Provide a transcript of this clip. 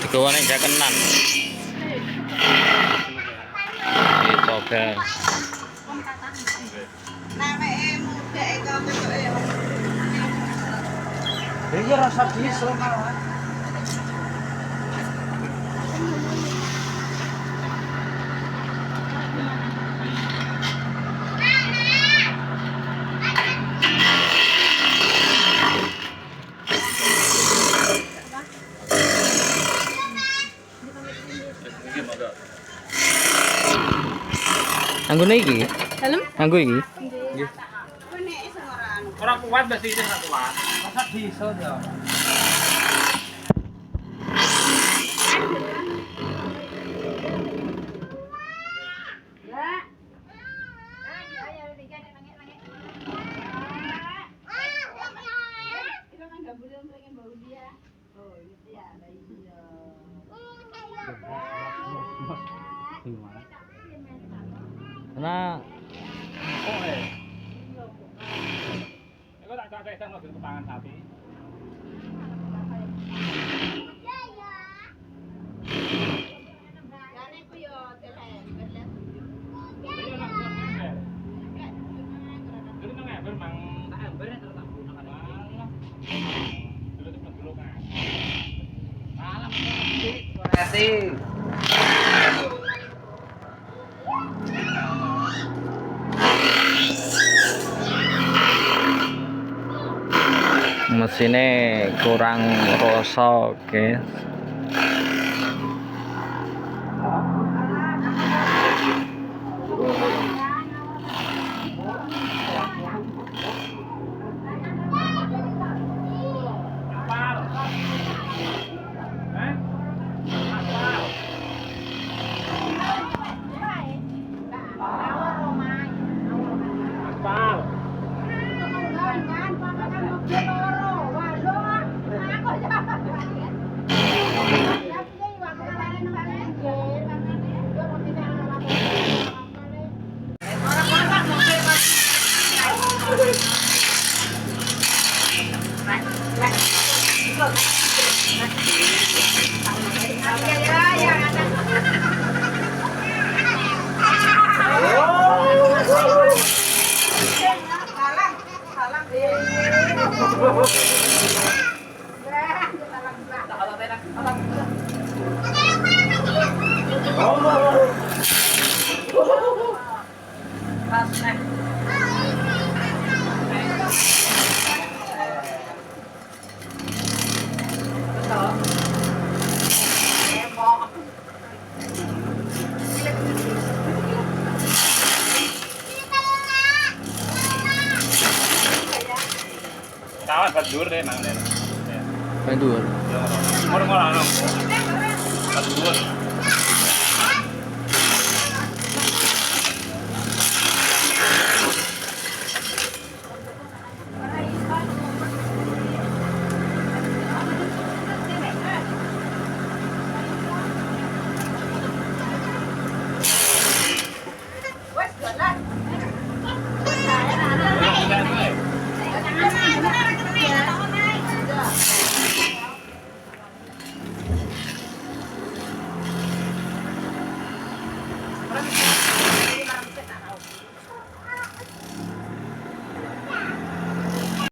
Digawane jakenan. Dicoba. Iya rasa biasa malah. Anggone iki? Dalem? Anggo iki? Nggih. Ora kuat besi ini ora kuat. Masa bisa ya. Nah, Iku tak cocok mobil kepangan sapi. mesinnya kurang rosok, guys. Kawan bandur deh mang deh. Bandur. Murmur anu. Bandur.